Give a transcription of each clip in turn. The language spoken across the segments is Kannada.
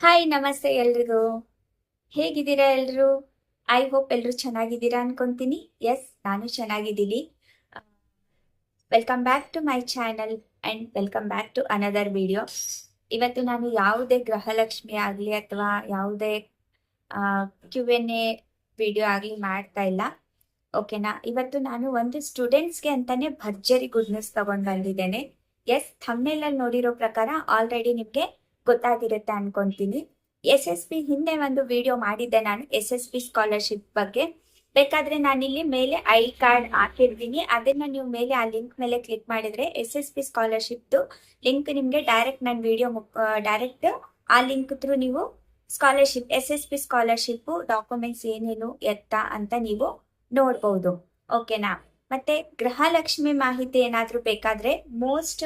ಹಾಯ್ ನಮಸ್ತೆ ಎಲ್ರಿಗೂ. ಹೇಗಿದ್ದೀರಾ ಎಲ್ರು? ಐ ಹೋಪ್ ಎಲ್ರು ಚೆನ್ನಾಗಿದ್ದೀರಾ ಅನ್ಕೊಂತೀನಿ. ಎಸ್, ನಾನು ಚೆನ್ನಾಗಿದ್ದೀನಿ. Welcome back to my channel and welcome back to another video. ಇವತ್ತು ನಾನು ಯಾವುದೇ ಗೃಹಲಕ್ಷ್ಮಿ ಆಗಲಿ ಅಥವಾ ಯಾವುದೇ Q&A ವಿಡಿಯೋ ಆಗಲಿ ಮಾಡ್ತಾ ಇಲ್ಲ. ಓಕೆನಾ? ಇವತ್ತು ನಾನು ಒಂದು ಸ್ಟೂಡೆಂಟ್ಸ್ಗೆ ಅಂತಾನೆ ಭರ್ಜರಿ ಗುಡ್ ನ್ಯೂಸ್ ತಗೊಂಡು ಬಂದಿದ್ದೇನೆ. ಎಸ್, ಥಂಬ್ನೇಲಲ್ಲಿ ನೋಡಿರೋ ಪ್ರಕಾರ ಆಲ್ರೆಡಿ ನಿಮಗೆ ಗೊತ್ತಾಗಿರುತ್ತೆ ಅನ್ಕೊಂತೀನಿ. SSP ಹಿಂದೆ ಒಂದು ವಿಡಿಯೋ ಮಾಡಿದ್ದೆ ನಾನು SSP ಸ್ಕಾಲರ್ಶಿಪ್ ಬಗ್ಗೆ. ಬೇಕಾದ್ರೆ ನಾನಿಲ್ಲಿ ಮೇಲೆ ಐ ಕಾರ್ಡ್ ಹಾಕಿರ್ತೀನಿ, ಅದನ್ನ ನೀವು ಮೇಲೆ ಆ ಲಿಂಕ್ ಮೇಲೆ ಕ್ಲಿಕ್ ಮಾಡಿದ್ರೆ SSP ಸ್ಕಾಲರ್ಶಿಪ್ದು ಲಿಂಕ್ ನಿಮಗೆ ಡೈರೆಕ್ಟ್ ನನ್ನ ವಿಡಿಯೋ ಡೈರೆಕ್ಟ್ ಆ ಲಿಂಕ್ ಥ್ರೂ ನೀವು ಸ್ಕಾಲರ್ಶಿಪ್ SSP ಸ್ಕಾಲರ್ಶಿಪ್ ಡಾಕ್ಯುಮೆಂಟ್ಸ್ ಏನೇನು ಎತ್ತ ಅಂತ ನೀವು ನೋಡ್ಬೋದು. ಓಕೆನಾ? ಮತ್ತೆ ಗೃಹಲಕ್ಷ್ಮಿ ಮಾಹಿತಿ ಏನಾದ್ರೂ ಬೇಕಾದ್ರೆ ಮೋಸ್ಟ್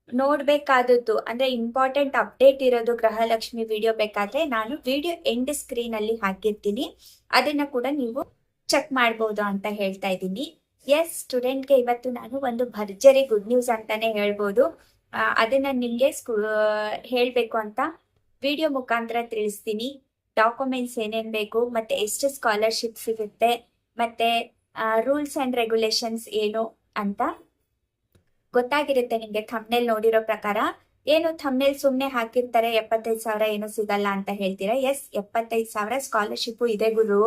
ನೋಡ್ಬೇಕಾದದ್ದು ಅಂದ್ರೆ ಇಂಪಾರ್ಟೆಂಟ್ ಅಪ್ಡೇಟ್ ಇರೋದು ಗೃಹಲಕ್ಷ್ಮಿ ವಿಡಿಯೋ ಬೇಕಾದ್ರೆ ನಾನು ವಿಡಿಯೋ ಎಂಡ್ ಸ್ಕ್ರೀನ್ ಅಲ್ಲಿ ಹಾಕಿರ್ತೀನಿ, ಅದನ್ನ ಕೂಡ ನೀವು ಚೆಕ್ ಮಾಡ್ಬೋದು ಅಂತ ಹೇಳ್ತಾ ಇದ್ದೀನಿ. ಎಸ್, ಸ್ಟೂಡೆಂಟ್ಗೆ ಇವತ್ತು ನಾನು ಒಂದು ಭರ್ಜರಿ ಗುಡ್ ನ್ಯೂಸ್ ಅಂತಾನೆ ಹೇಳ್ಬೋದು. ಅದನ್ನ ನಿಮ್ಗೆ ಹೇಳ್ಬೇಕು ಅಂತ ವಿಡಿಯೋ ಮುಖಾಂತರ ತಿಳಿಸ್ತೀನಿ. ಡಾಕ್ಯುಮೆಂಟ್ಸ್ ಏನೇನ್ ಬೇಕು, ಮತ್ತೆ ಎಷ್ಟು ಸ್ಕಾಲರ್ಶಿಪ್ ಸಿಗುತ್ತೆ, ಮತ್ತೆ ರೂಲ್ಸ್ ಅಂಡ್ ರೆಗ್ಯುಲೇಷನ್ಸ್ ಏನು ಅಂತ ಗೊತ್ತಾಗಿರುತ್ತೆ ನಿಮ್ಗೆ ಥಂಬ್ನೇಲ್ ನೋಡಿರೋ ಪ್ರಕಾರ. ಏನು ಥಂಬ್ನೇಲ್ ಸುಮ್ನೆ ಹಾಕಿರ್ತಾರೆ 75,000 ಏನು ಸಿಗಲ್ಲ ಅಂತ ಹೇಳ್ತೀರಾ. ಎಸ್, 75,000 ಸ್ಕಾಲರ್ಶಿಪ್ ಇದೆ ಗುರು.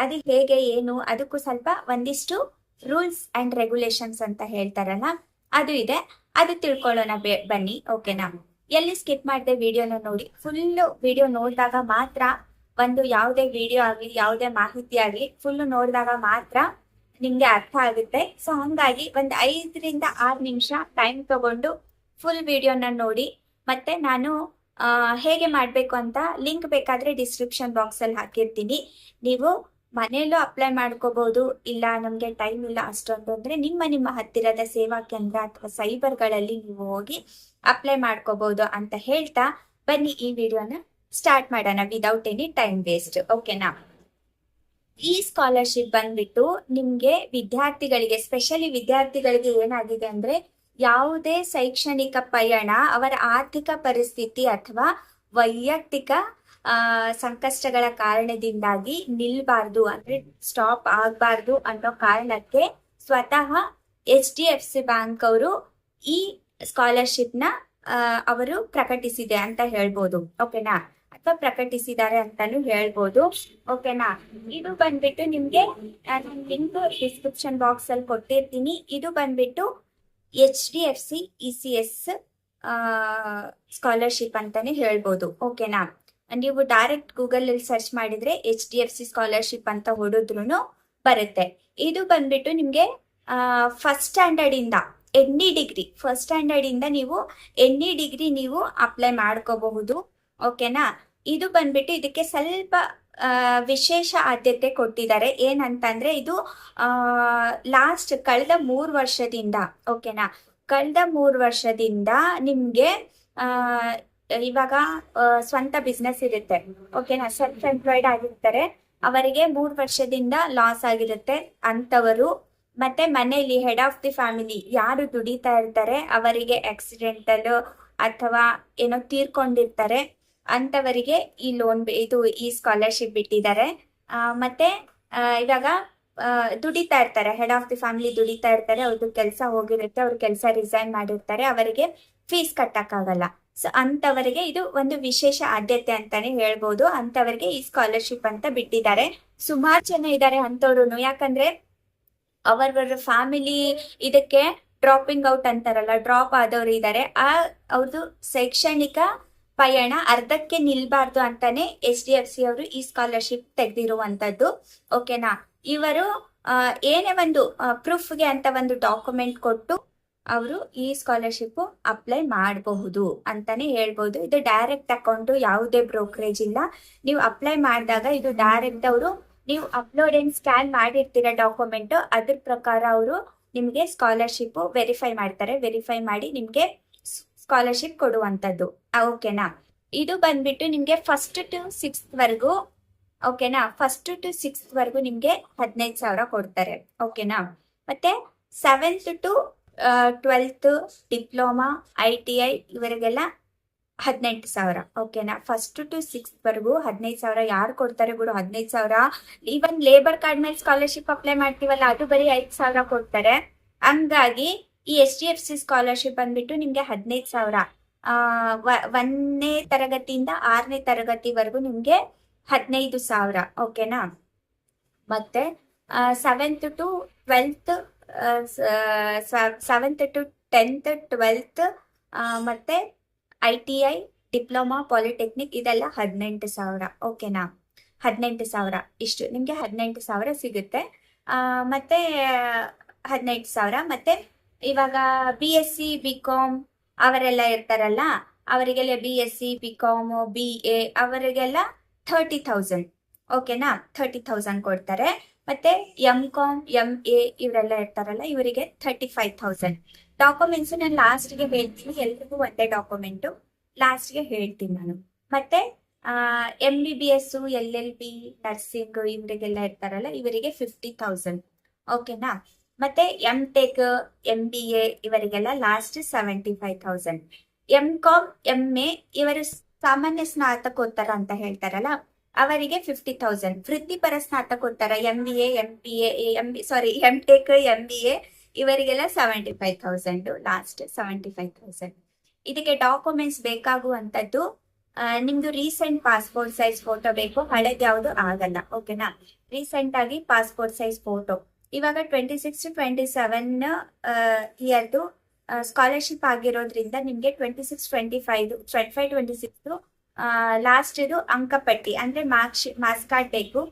ಅದು ಹೇಗೆ ಏನು, ಅದಕ್ಕೂ ಸ್ವಲ್ಪ ಒಂದಿಷ್ಟು ರೂಲ್ಸ್ ಅಂಡ್ ರೆಗ್ಯುಲೇಷನ್ಸ್ ಅಂತ ಹೇಳ್ತಾರಲ್ಲ, ಅದು ಇದೆ. ಅದು ತಿಳ್ಕೊಳ್ಳೋಣ ಬನ್ನಿ. ಓಕೆನಾ? ಎಲ್ಲಿ ಸ್ಕಿಪ್ ಮಾಡಿದೆ ವಿಡಿಯೋನ ನೋಡಿ. ಫುಲ್ ವಿಡಿಯೋ ನೋಡಿದಾಗ ಮಾತ್ರ, ಒಂದು ಯಾವುದೇ ವಿಡಿಯೋ ಆಗಲಿ ಯಾವುದೇ ಮಾಹಿತಿ ಆಗಲಿ ಫುಲ್ ನೋಡಿದಾಗ ಮಾತ್ರ ನಿಮ್ಗೆ ಅರ್ಥ ಆಗುತ್ತೆ. ಸೊ ಹಂಗಾಗಿ ಒಂದು 5 ರಿಂದ 6 ನಿಮಿಷ ಟೈಮ್ ತಗೊಂಡು ಫುಲ್ ವಿಡಿಯೋನ ನೋಡಿ. ಮತ್ತೆ ನಾನು ಹೇಗೆ ಮಾಡಬೇಕು ಅಂತ ಲಿಂಕ್ ಬೇಕಾದ್ರೆ ಡಿಸ್ಕ್ರಿಪ್ಷನ್ ಬಾಕ್ಸ್ ಅಲ್ಲಿ ಹಾಕಿರ್ತೀನಿ. ನೀವು ಮನೆಯಲ್ಲೂ ಅಪ್ಲೈ ಮಾಡ್ಕೋಬಹುದು. ಇಲ್ಲ ನಮ್ಗೆ ಟೈಮ್ ಇಲ್ಲ ಅಷ್ಟೊಂದು ಅಂದ್ರೆ ನಿಮ್ಮ ಹತ್ತಿರದ ಸೇವಾ ಕೇಂದ್ರ ಅಥವಾ ಸೈಬರ್ಗಳಲ್ಲಿ ನೀವು ಹೋಗಿ ಅಪ್ಲೈ ಮಾಡ್ಕೋಬಹುದು ಅಂತ ಹೇಳ್ತಾ ಬನ್ನಿ ಈ ವಿಡಿಯೋನ ಸ್ಟಾರ್ಟ್ ಮಾಡೋಣ ವಿದೌಟ್ ಎನಿ ಟೈಮ್ ವೇಸ್ಟ್. ಓಕೆನಾ? ಈ ಸ್ಕಾಲರ್ಶಿಪ್ ಬಂದ್ಬಿಟ್ಟು ನಿಮ್ಗೆ ವಿದ್ಯಾರ್ಥಿಗಳಿಗೆ, ಸ್ಪೆಷಲಿ ವಿದ್ಯಾರ್ಥಿಗಳಿಗೆ ಏನಾಗಿದೆ ಅಂದ್ರೆ ಯಾವುದೇ ಶೈಕ್ಷಣಿಕ ಪಯಣ ಅವರ ಆರ್ಥಿಕ ಪರಿಸ್ಥಿತಿ ಅಥವಾ ವೈಯಕ್ತಿಕ ಸಂಕಷ್ಟಗಳ ಕಾರಣದಿಂದಾಗಿ ನಿಲ್ಬಾರ್ದು, ಅಂದ್ರೆ ಸ್ಟಾಪ್ ಆಗ್ಬಾರ್ದು ಅನ್ನೋ ಕಾರಣಕ್ಕೆ ಸ್ವತಃ HDFC ಬ್ಯಾಂಕ್ ಅವರು ಈ ಸ್ಕಾಲರ್ಶಿಪ್ ನ ಅವರು ಪ್ರಕಟಿಸಿದೆ ಅಂತ ಹೇಳ್ಬೋದು. ಓಕೆನಾ? ಅಥವಾ ಪ್ರಕಟಿಸಿದ್ದಾರೆ ಅಂತಾನು ಹೇಳ್ಬೋದು. ಓಕೆನಾ? ಇದು ಬಂದ್ಬಿಟ್ಟು ನಿಮ್ಗೆ ನಾನು ಲಿಂಕ್ ಡಿಸ್ಕ್ರಿಪ್ಷನ್ ಬಾಕ್ಸ್ ಅಲ್ಲಿ ಕೊಟ್ಟಿರ್ತೀನಿ. ಇದು ಬಂದ್ಬಿಟ್ಟು HDFC ECS ಸ್ಕಾಲರ್ಶಿಪ್ ಅಂತಾನೆ ಹೇಳ್ಬೋದು. ಓಕೆನಾ? ನೀವು ಡೈರೆಕ್ಟ್ ಗೂಗಲ್ ಅಲ್ಲಿ ಸರ್ಚ್ ಮಾಡಿದ್ರೆ HDFC ಸ್ಕಾಲರ್ಶಿಪ್ ಅಂತ ಹೊಡೆದ್ರು ಬರುತ್ತೆ. ಇದು ಬಂದ್ಬಿಟ್ಟು ನಿಮ್ಗೆ ಫಸ್ಟ್ ಸ್ಟ್ಯಾಂಡರ್ಡ್ ಇಂದ ಎನಿ ಡಿಗ್ರಿ, ಫಸ್ಟ್ ಸ್ಟ್ಯಾಂಡರ್ಡ್ ಇಂದ ನೀವು ಎನಿ ಡಿಗ್ರಿ ನೀವು ಅಪ್ಲೈ ಮಾಡ್ಕೋಬಹುದು. ಓಕೆನಾ? ಇದು ಬಂದ್ಬಿಟ್ಟು ಇದಕ್ಕೆ ಸ್ವಲ್ಪ ವಿಶೇಷ ಆದ್ಯತೆ ಕೊಟ್ಟಿದ್ದಾರೆ. ಏನಂತಂದ್ರೆ ಇದು ಕಳೆದ 3 ವರ್ಷದಿಂದ, ಓಕೆನಾ, ಕಳೆದ 3 ವರ್ಷದಿಂದ ನಿಮ್ಗೆ ಇವಾಗ ಸ್ವಂತ ಬಿಸ್ನೆಸ್ ಇರುತ್ತೆ. ಓಕೆನಾ? ಸೆಲ್ಫ್ ಎಂಪ್ಲಾಯ್ಡ್ ಆಗಿರ್ತಾರೆ, ಅವರಿಗೆ 3 ವರ್ಷದಿಂದ ಲಾಸ್ ಆಗಿರುತ್ತೆ ಅಂತವರು. ಮತ್ತೆ ಮನೆಯಲ್ಲಿ ಹೆಡ್ ಆಫ್ ದಿ ಫ್ಯಾಮಿಲಿ ಯಾರು ದುಡಿತಾ ಇರ್ತಾರೆ ಅವರಿಗೆ ಆಕ್ಸಿಡೆಂಟಲ್ ಅಥವಾ ಏನೋ ತೀರ್ಕೊಂಡಿರ್ತಾರೆ ಅಂತವರಿಗೆ ಈ ಲೋನ್ ಈ ಸ್ಕಾಲರ್ಶಿಪ್ ಬಿಟ್ಟಿದ್ದಾರೆ. ಮತ್ತೆ ಇವಾಗ ದುಡಿತಾ ಇರ್ತಾರೆ, ಹೆಡ್ ಆಫ್ ದಿ ಫ್ಯಾಮಿಲಿ ದುಡಿತಾ ಇರ್ತಾರೆ, ಅವ್ರದ್ದು ಕೆಲಸ ಹೋಗಿರುತ್ತೆ, ಅವ್ರ ಕೆಲಸ ರಿಸೈನ್ ಮಾಡಿರ್ತಾರೆ, ಅವರಿಗೆ ಫೀಸ್ ಕಟ್ಟಕ್ಕಾಗಲ್ಲ. ಸೊ ಅಂತವರಿಗೆ ಇದು ಒಂದು ವಿಶೇಷ ಆದ್ಯತೆ ಅಂತಾನೆ ಹೇಳ್ಬೋದು. ಅಂತವರಿಗೆ ಈ ಸ್ಕಾಲರ್ಶಿಪ್ ಅಂತ ಬಿಟ್ಟಿದ್ದಾರೆ. ಸುಮಾರು ಜನ ಇದ್ದಾರೆ ಅಂತವ್ರು, ಯಾಕಂದ್ರೆ ಅವರವರ ಫ್ಯಾಮಿಲಿ ಇದಕ್ಕೆ ಡ್ರಾಪಿಂಗ್ ಔಟ್ ಅಂತಾರಲ್ಲ, ಡ್ರಾಪ್ ಆದವ್ರು ಇದ್ದಾರೆ. ಅವ್ರದ್ದು ಶೈಕ್ಷಣಿಕ ಪಯಣ ಅರ್ಧಕ್ಕೆ ನಿಲ್ಬಾರ್ದು ಅಂತಾನೆ HDFC ಅವರು ಈ ಸ್ಕಾಲರ್ಶಿಪ್ ತೆಗೆದಿರುವಂತದ್ದು. ಓಕೆನಾ? ಇವರು ಏನೇ ಒಂದು ಪ್ರೂಫ್ಗೆ ಅಂತ ಒಂದು ಡಾಕ್ಯುಮೆಂಟ್ ಕೊಟ್ಟು ಅವರು ಈ ಸ್ಕಾಲರ್ಶಿಪ್ ಅಪ್ಲೈ ಮಾಡಬಹುದು ಅಂತಾನೆ ಹೇಳ್ಬೋದು. ಇದು ಡೈರೆಕ್ಟ್ ಅಕೌಂಟ್, ಯಾವುದೇ ಬ್ರೋಕರೇಜ್ ಇಲ್ಲ. ನೀವು ಅಪ್ಲೈ ಮಾಡಿದಾಗ ಇದು ಡೈರೆಕ್ಟ್ ಅವರು, ನೀವು ಅಪ್ಲೋಡ್ ಅಂಡ್ ಸ್ಕ್ಯಾನ್ ಮಾಡಿರ್ತೀರ ಡಾಕ್ಯುಮೆಂಟ್, ಅದ್ರ ಪ್ರಕಾರ ಅವರು ನಿಮ್ಗೆ ಸ್ಕಾಲರ್ಶಿಪ್ ವೆರಿಫೈ ಮಾಡ್ತಾರೆ. ವೆರಿಫೈ ಮಾಡಿ ನಿಮ್ಗೆ ಸ್ಕಾಲರ್ಶಿಪ್ ಕೊಡುವಂತದ್ದು. ಓಕೆನಾ? ಇದು ಬಂದ್ಬಿಟ್ಟು ನಿಮ್ಗೆ 1st to 6th ವರೆಗೂ, ಓಕೆನಾ, 1st to 6th ವರೆಗೂ ನಿಮ್ಗೆ 15,000 ಕೊಡ್ತಾರೆ. ಓಕೆನಾ? ಮತ್ತೆ 7th to 12th diploma ITI ಇವರಿಗೆಲ್ಲ 18,000. ಓಕೆನಾ. 1st to 6th ವರೆಗೂ 15,000 ಯಾರು ಕೊಡ್ತಾರೆ ಬಿಡು. 15,000 ಈವನ್ ಲೇಬರ್ ಕಾರ್ಡ್ ಮೇಲೆ ಸ್ಕಾಲರ್ಶಿಪ್ ಅಪ್ಲೈ ಮಾಡ್ತೀವಲ್ಲ ಅದು ಬರೀ 5,000 ಕೊಡ್ತಾರೆ. ಹಂಗಾಗಿ ಈ SDFC ಸ್ಕಾಲರ್ಶಿಪ್ ಬಂದ್ಬಿಟ್ಟು ನಿಮ್ಗೆ 15,000. 1ನೇ ತರಗತಿಯಿಂದ 6ನೇ ತರಗತಿವರೆಗೂ ನಿಮ್ಗೆ 15,000. ಓಕೆನಾ. ಮತ್ತೆ 7th to 12th 7th to 10th 12th ಮತ್ತೆ ITI ಡಿಪ್ಲೊಮಾ ಪಾಲಿಟೆಕ್ನಿಕ್ ಇದೆಲ್ಲ 18,000. ಓಕೆನಾ. 18,000 ಇಷ್ಟು ನಿಮ್ಗೆ 18,000 ಸಿಗುತ್ತೆ. ಮತ್ತೆ 18,000 ಮತ್ತೆ ಇವಾಗ BSc BCom ಅವರೆಲ್ಲ ಇರ್ತಾರಲ್ಲ, ಅವರಿಗೆಲ್ಲ BSc BCom BA ಅವರಿಗೆಲ್ಲ 30,000. ಓಕೆನಾ. 30,000 ಕೊಡ್ತಾರೆ. ಮತ್ತೆ MCom MA ಇವರೆಲ್ಲ ಇರ್ತಾರಲ್ಲ ಇವರಿಗೆ 35,000. ಡಾಕ್ಯುಮೆಂಟ್ಸ್ ನಾನು ಲಾಸ್ಟ್ಗೆ ಹೇಳ್ತೀನಿ, ಎಲ್ರಿಗೂ ಒಂದೇ ಡಾಕ್ಯುಮೆಂಟು ಲಾಸ್ಟ್ಗೆ ಹೇಳ್ತೀನಿ ನಾನು. ಮತ್ತೆ MBBS LLB ನರ್ಸಿಂಗ್ ಇವರಿಗೆಲ್ಲ ಇರ್ತಾರಲ್ಲ ಇವರಿಗೆ 50,000. ಓಕೆನಾ. ಮತ್ತೆ MTech MBA ಇವರಿಗೆಲ್ಲ ಲಾಸ್ಟ್ 75,000. MCom MA ಇವರು ಸಾಮಾನ್ಯ ಸ್ನಾತಕೋತ್ತರ ಅಂತ ಹೇಳ್ತಾರಲ್ಲ ಅವರಿಗೆ 50,000. ವೃತ್ತಿಪರ ಸ್ನಾತಕೋತ್ತರ MBA MPA MTech MBA ಇವರಿಗೆಲ್ಲ 75,000. ಲಾಸ್ಟ್ 75,000. ಇದಕ್ಕೆ ಡಾಕ್ಯುಮೆಂಟ್ಸ್ ಬೇಕಾಗುವಂಥದ್ದು ನಿಮ್ದು ರೀಸೆಂಟ್ ಪಾಸ್ಪೋರ್ಟ್ ಸೈಜ್ ಫೋಟೋ ಬೇಕು, ಹಳೇದು ಯಾವುದು ಆಗಲ್ಲ. ಓಕೆನಾ. ರೀಸೆಂಟ್ ಆಗಿ ಪಾಸ್ಪೋರ್ಟ್ ಸೈಜ್ ಫೋಟೋ. ಇವಾಗ 26 to 27 ಇಯರ್ದು ಸ್ಕಾಲರ್ಶಿಪ್ ಆಗಿರೋದ್ರಿಂದ ನಿಮ್ಗೆ 26 25 26 ಲಾಸ್ಟ್ ಇದು ಅಂಕಪಟ್ಟಿ ಅಂದ್ರೆ ಮಾರ್ಕ್ಸ್ ಕಾರ್ಡ್ ಬೇಕು.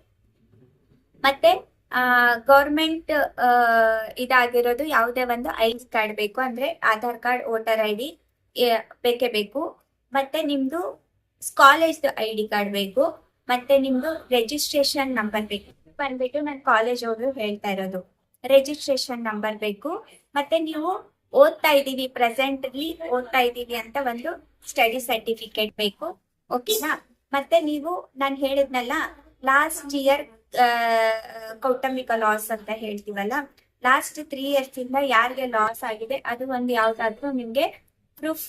ಮತ್ತೆ ಗೌರ್ಮೆಂಟ್ ಇದಾಗಿರೋದು ಯಾವುದೇ ಒಂದು ID ಕಾರ್ಡ್ ಬೇಕು, ಅಂದ್ರೆ ಆಧಾರ್ ಕಾರ್ಡ್ ವೋಟರ್ ID ಬೇಕೇ ಬೇಕು. ಮತ್ತೆ ನಿಮ್ದು ಕಾಲೇಜ್ ID ಕಾರ್ಡ್ ಬೇಕು. ಮತ್ತೆ ನಿಮ್ದು ರಿಜಿಸ್ಟ್ರೇಷನ್ ನಂಬರ್ ಬೇಕು. ಬಂದ್ಬಿಟ್ಟು ನಾನು ಕಾಲೇಜ್ ಹೋದ್ರು ಹೇಳ್ತಾ ಇರೋದು ರಿಜಿಸ್ಟ್ರೇಷನ್ ನಂಬರ್ ಬೇಕು. ಮತ್ತೆ ನೀವು ಪ್ರೆಸೆಂಟ್ಲಿ ಓದ್ತಾ ಇದೀವಿ ಅಂತ ಒಂದು ಸ್ಟಡಿ ಸರ್ಟಿಫಿಕೇಟ್ ಬೇಕು. ಓಕೆನಾ. ಮತ್ತೆ ನೀವು ನಾನು ಹೇಳಿದ್ನಲ್ಲ ಲಾಸ್ಟ್ ಇಯರ್ ಕೌಟುಂಬಿಕ ಲಾಸ್ ಅಂತ ಹೇಳ್ತೀವಲ್ಲ, ಲಾಸ್ಟ್ 3 years ಇಂದ ಯಾರಿಗೆ ಲಾಸ್ ಆಗಿದೆ ಅದು ಒಂದು ಯಾವ್ದಾದ್ರು ನಿಮ್ಗೆ ಪ್ರೂಫ್,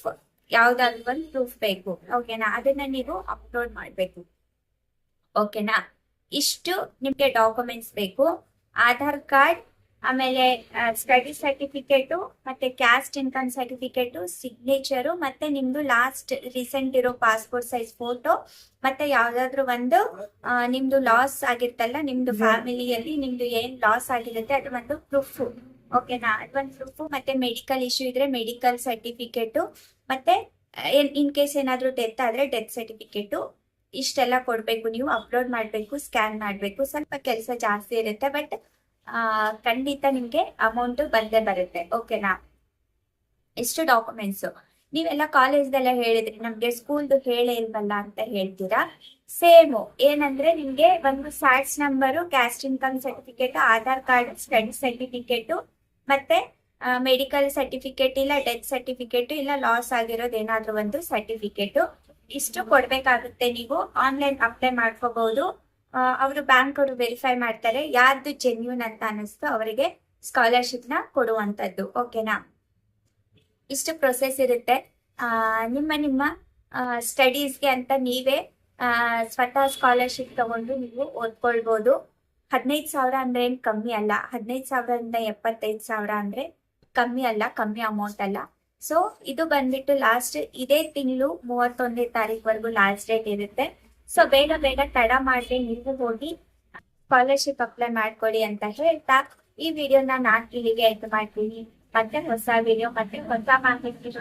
ಯಾವ್ದಾದ್ರು ಒಂದು ಪ್ರೂಫ್ ಬೇಕು. ಓಕೆನಾ. ಅದನ್ನ ನೀವು ಅಪ್ಲೋಡ್ ಮಾಡ್ಬೇಕು. ಓಕೆನಾ. ಇಷ್ಟು ನಿಮ್ಗೆ ಡಾಕ್ಯುಮೆಂಟ್ಸ್ ಬೇಕು. ಆಧಾರ್ ಕಾರ್ಡ್, ಆಮೇಲೆ ಸ್ಟಡಿ ಸರ್ಟಿಫಿಕೇಟು, ಮತ್ತೆ ಕ್ಯಾಸ್ಟ್ ಇನ್ಕಮ್ ಸರ್ಟಿಫಿಕೇಟು, ಸಿಗ್ನೇಚರು, ಮತ್ತೆ ನಿಮ್ದು ಲಾಸ್ಟ್ ರೀಸೆಂಟ್ ಇರೋ ಪಾಸ್ಪೋರ್ಟ್ ಸೈಜ್ ಫೋಟೋ, ಮತ್ತೆ ಯಾವ್ದಾದ್ರು ಒಂದು ನಿಮ್ದು ಲಾಸ್ ಆಗಿರ್ತಲ್ಲ ನಿಮ್ದು ಫ್ಯಾಮಿಲಿಯಲ್ಲಿ ನಿಮ್ದು ಏನ್ ಲಾಸ್ ಆಗಿರುತ್ತೆ ಅದು ಒಂದು ಪ್ರೂಫ್. ಓಕೆನಾ. ಅದೊಂದು ಪ್ರೂಫ್. ಮತ್ತೆ ಮೆಡಿಕಲ್ ಇಶ್ಯೂ ಇದ್ರೆ ಮೆಡಿಕಲ್ ಸರ್ಟಿಫಿಕೇಟು, ಮತ್ತೆ ಇನ್ ಕೇಸ್ ಏನಾದ್ರು ಡೆತ್ ಆದ್ರೆ ಡೆತ್ ಸರ್ಟಿಫಿಕೇಟು. ಇಷ್ಟೆಲ್ಲ ಕೊಡ್ಬೇಕು. ನೀವು ಅಪ್ಲೋಡ್ ಮಾಡ್ಬೇಕು, ಸ್ಕ್ಯಾನ್ ಮಾಡ್ಬೇಕು. ಸ್ವಲ್ಪ ಕೆಲಸ ಜಾಸ್ತಿ ಇರುತ್ತೆ, ಬಟ್ ಖಂಡಿತ ನಿಮ್ಗೆ ಅಮೌಂಟ್ ಬಂದೇ ಬರುತ್ತೆ. ಓಕೆನಾ. ಇಷ್ಟು ಡಾಕ್ಯುಮೆಂಟ್ಸ್. ನೀವೆಲ್ಲ ಕಾಲೇಜ್ದೆಲ್ಲ ಹೇಳಿದ್ರಿ ನಮ್ಗೆ ಸ್ಕೂಲ್ದು ಹೇಳೇ ಇಲ್ವಲ್ಲ ಅಂತ ಹೇಳ್ತೀರಾ. ಸೇಮು ಏನಂದ್ರೆ ನಿಮ್ಗೆ ಒಂದು SATS number, caste income certificate, Aadhaar card, study certificate, ಮತ್ತೆ ಮೆಡಿಕಲ್ ಸರ್ಟಿಫಿಕೇಟ್ ಇಲ್ಲ ಡೆತ್ ಸರ್ಟಿಫಿಕೇಟ್ ಇಲ್ಲ ಲಾಸ್ ಆಗಿರೋದು ಏನಾದ್ರು ಒಂದು ಸರ್ಟಿಫಿಕೇಟ್. ಇಷ್ಟು ಕೊಡ್ಬೇಕಾಗುತ್ತೆ. ನೀವು ಆನ್ಲೈನ್ ಅಪ್ಲೈ ಮಾಡ್ಕೋಬಹುದು. ಅವರು ಬ್ಯಾಂಕ್ ಅವರು ವೆರಿಫೈ ಮಾಡ್ತಾರೆ, ಯಾರ್ದು ಜೆನ್ಯೂನ್ ಅಂತ ಅನಿಸ್ತು ಅವರಿಗೆ ಸ್ಕಾಲರ್ಶಿಪ್ ನ ಕೊಡುವಂತದ್ದು. ಓಕೆನಾ. ಇಷ್ಟು ಪ್ರೊಸೆಸ್ ಇರುತ್ತೆ. ನಿಮ್ಮ ಸ್ಟಡೀಸ್ಗೆ ಅಂತ ನೀವೇ ಸ್ವತಃ ಸ್ಕಾಲರ್ಶಿಪ್ ತಗೊಂಡು ನೀವು ಓದ್ಕೊಳ್ಬಹುದು. 15,000 ಅಂದ್ರೆ ಏನ್ ಕಮ್ಮಿ ಅಲ್ಲ. 15,000 75,000 ಅಂದ್ರೆ ಕಮ್ಮಿ ಅಲ್ಲ, ಕಮ್ಮಿ ಅಮೌಂಟ್ ಅಲ್ಲ. ಸೊ ಇದು ಬಂದ್ಬಿಟ್ಟು ಲಾಸ್ಟ್ ಇದೇ ತಿಂಗಳು 31ನೇ ತಾರೀಕು ಲಾಸ್ಟ್ ಡೇಟ್ ಇರುತ್ತೆ. ಸೊ ಬೇಗ ಬೇಗ ತಡ ಮಾಡಿ ನೀವು ಹೋಗಿ ಸ್ಕಾಲರ್ಶಿಪ್ ಅಪ್ಲೈ ಮಾಡ್ಕೊಳ್ಳಿ ಅಂತ ಹೇಳ್ತಾ ಈ ವಿಡಿಯೋನ ನಾನು ಇಲ್ಲಿಗೆ ಎಂಡ್ ಮಾಡ್ತೀನಿ. ಮತ್ತೆ ಹೊಸ ವಿಡಿಯೋ ಮತ್ತೆ ಹೊಸ ಮಾಹಿತಿ